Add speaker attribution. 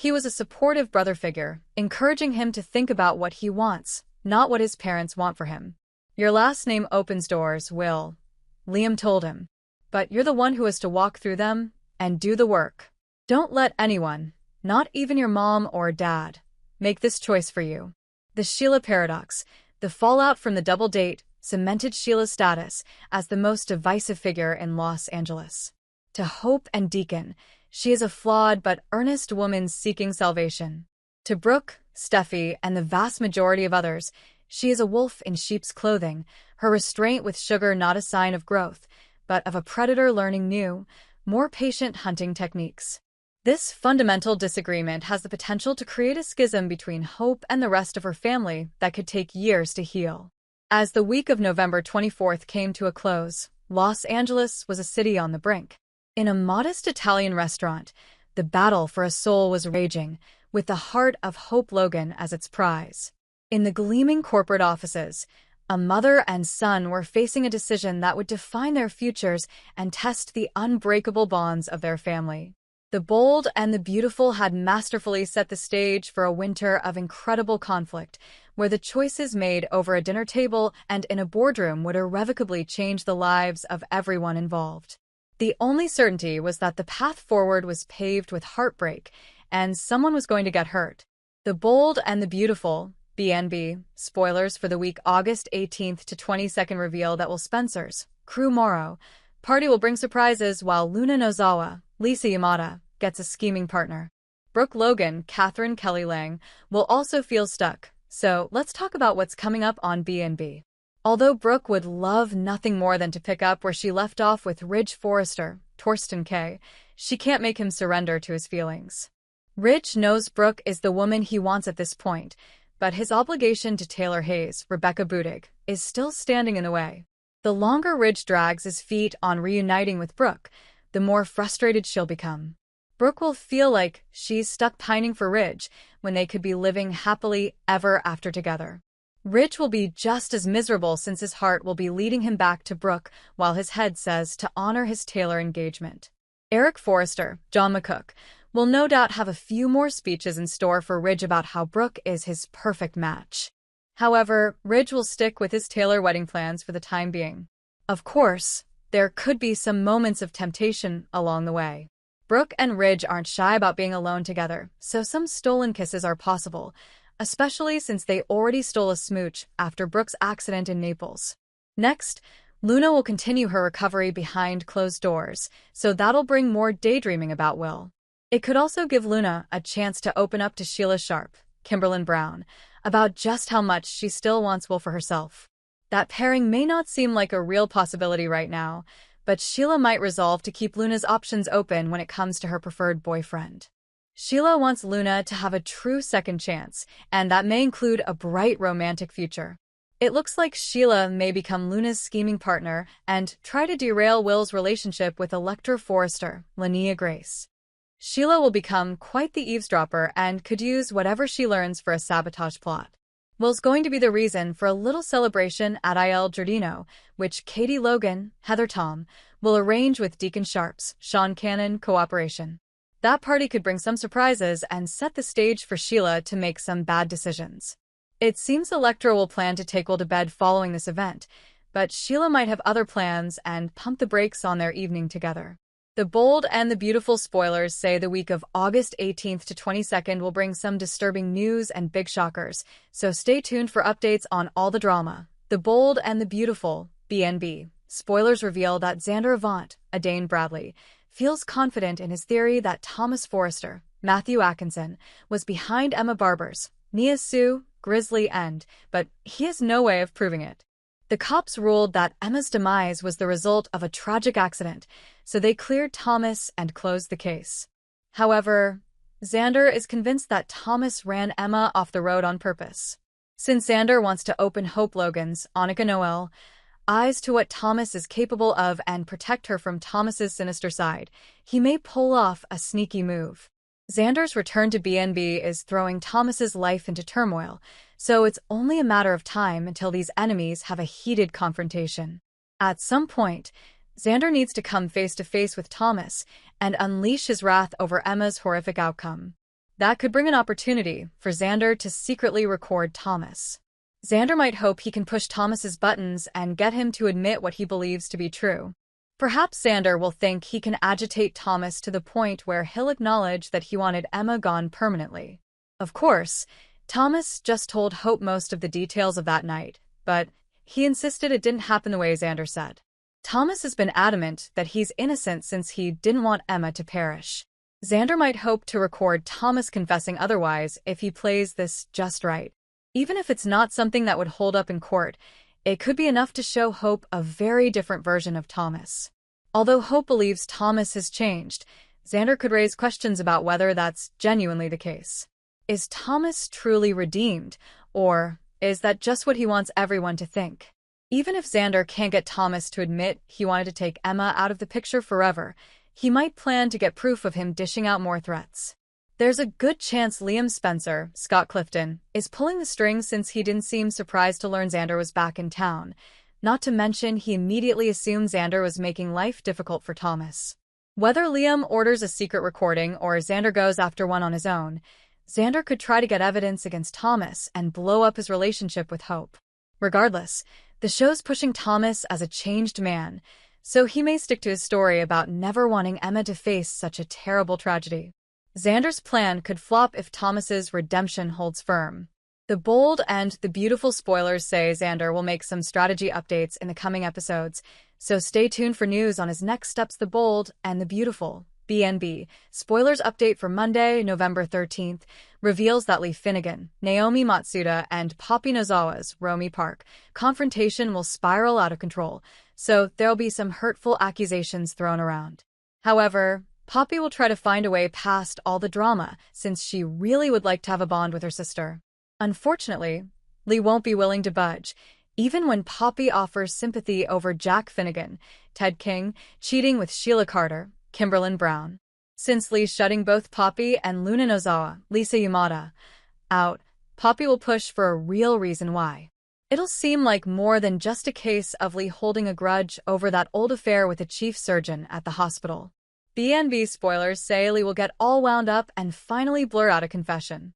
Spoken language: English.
Speaker 1: He was a supportive brother figure, encouraging him to think about what he wants, not what his parents want for him. "Your last name opens doors, Will," Liam told him. "But you're the one who has to walk through them and do the work. Don't let anyone, not even your mom or dad, make this choice for you." The Sheila paradox. The fallout from the double date cemented Sheila's status as the most divisive figure in Los Angeles. To Hope and Deacon, she is a flawed but earnest woman seeking salvation. To Brooke, Steffi, and the vast majority of others, she is a wolf in sheep's clothing, her restraint with sugar not a sign of growth, but of a predator learning new, more patient hunting techniques. This fundamental disagreement has the potential to create a schism between Hope and the rest of her family that could take years to heal. As the week of November 24th came to a close, Los Angeles was a city on the brink. In a modest Italian restaurant, the battle for a soul was raging, with the heart of Hope Logan as its prize. In the gleaming corporate offices, a mother and son were facing a decision that would define their futures and test the unbreakable bonds of their family. The Bold and the Beautiful had masterfully set the stage for a winter of incredible conflict, where the choices made over a dinner table and in a boardroom would irrevocably change the lives of everyone involved. The only certainty was that the path forward was paved with heartbreak, and someone was going to get hurt. The Bold and the Beautiful, BNB, spoilers for the week August 18th to 22nd reveal that Will Spencer's Crew Morrow party will bring surprises while Luna Nozawa, Lisa Yamada, gets a scheming partner. Brooke Logan, Catherine Kelly Lang, will also feel stuck, so let's talk about what's coming up on BNB. Although Brooke would love nothing more than to pick up where she left off with Ridge Forrester, Torsten K., she can't make him surrender to his feelings. Ridge knows Brooke is the woman he wants at this point, but his obligation to Taylor Hayes, Rebecca Budig, is still standing in the way. The longer Ridge drags his feet on reuniting with Brooke, the more frustrated she'll become. Brooke will feel like she's stuck pining for Ridge when they could be living happily ever after together. Ridge will be just as miserable since his heart will be leading him back to Brooke while his head says to honor his Taylor engagement. Eric Forrester, John McCook, will no doubt have a few more speeches in store for Ridge about how Brooke is his perfect match. However, Ridge will stick with his Taylor wedding plans for the time being. Of course, there could be some moments of temptation along the way. Brooke and Ridge aren't shy about being alone together, so some stolen kisses are possible, especially since they already stole a smooch after Brooke's accident in Naples. Next, Luna will continue her recovery behind closed doors, so that'll bring more daydreaming about Will. It could also give Luna a chance to open up to Sheila Sharp, Kimberlyn Brown, about just how much she still wants Will for herself. That pairing may not seem like a real possibility right now, but Sheila might resolve to keep Luna's options open when it comes to her preferred boyfriend. Sheila wants Luna to have a true second chance, and that may include a bright romantic future. It looks like Sheila may become Luna's scheming partner and try to derail Will's relationship with Electra Forrester, Linnea Grace. Sheila will become quite the eavesdropper and could use whatever she learns for a sabotage plot. Will's going to be the reason for a little celebration at Il Giardino, which Katie Logan, Heather Tom, will arrange with Deacon Sharp's Sean Cannon cooperation. That party could bring some surprises and set the stage for Sheila to make some bad decisions. It seems Electra will plan to take Will to bed following this event, but Sheila might have other plans and pump the brakes on their evening together. The Bold and the Beautiful spoilers say the week of August 18th to 22nd will bring some disturbing news and big shockers, so stay tuned for updates on all the drama. The Bold and the Beautiful, BNB, spoilers reveal that Xander Avant, Adane Bradley, feels confident in his theory that Thomas Forrester, Matthew Atkinson, was behind Emma Barber's Nia Sue, grisly end, but he has no way of proving it. The cops ruled that Emma's demise was the result of a tragic accident, so they cleared Thomas and closed the case. However, Xander is convinced that Thomas ran Emma off the road on purpose. Since Xander wants to open Hope Logan's, Annika Noel, eyes to what Thomas is capable of and protect her from Thomas's sinister side, he may pull off a sneaky move. Xander's return to BNB is throwing Thomas's life into turmoil, so it's only a matter of time until these enemies have a heated confrontation. At some point, Xander needs to come face to face with Thomas and unleash his wrath over Emma's horrific outcome. That could bring an opportunity for Xander to secretly record Thomas. Xander might hope he can push Thomas's buttons and get him to admit what he believes to be true. Perhaps Xander will think he can agitate Thomas to the point where he'll acknowledge that he wanted Emma gone permanently. Of course, Thomas just told Hope most of the details of that night, but he insisted it didn't happen the way Xander said. Thomas has been adamant that he's innocent since he didn't want Emma to perish. Xander might hope to record Thomas confessing otherwise if he plays this just right. Even if it's not something that would hold up in court, it could be enough to show Hope a very different version of Thomas. Although Hope believes Thomas has changed, Xander could raise questions about whether that's genuinely the case. Is Thomas truly redeemed, or is that just what he wants everyone to think? Even if Xander can't get Thomas to admit he wanted to take Emma out of the picture forever, he might plan to get proof of him dishing out more threats. There's a good chance Liam Spencer, Scott Clifton, is pulling the strings since he didn't seem surprised to learn Xander was back in town. Not to mention, he immediately assumed Xander was making life difficult for Thomas. Whether Liam orders a secret recording or Xander goes after one on his own, Xander could try to get evidence against Thomas and blow up his relationship with Hope. Regardless, the show's pushing Thomas as a changed man, so he may stick to his story about never wanting Emma to face such a terrible tragedy. Xander's plan could flop if Thomas's redemption holds firm. The Bold and the Beautiful spoilers say Xander will make some strategy updates in the coming episodes, so stay tuned for news on his next steps. The Bold and the Beautiful, BNB, spoilers update for Monday, November 13th, reveals that Lee Finnegan, Naomi Matsuda, and Poppy Nozawa's Romy Park confrontation will spiral out of control, so there'll be some hurtful accusations thrown around. However, Poppy will try to find a way past all the drama, since she really would like to have a bond with her sister. Unfortunately, Lee won't be willing to budge, even when Poppy offers sympathy over Jack Finnegan, Ted King, cheating with Sheila Carter, Kimberlyn Brown. Since Lee's shutting both Poppy and Luna Nozawa, Lisa Yamada, out, Poppy will push for a real reason why. It'll seem like more than just a case of Lee holding a grudge over that old affair with the chief surgeon at the hospital. BNB spoilers say Lee will get all wound up and finally blur out a confession.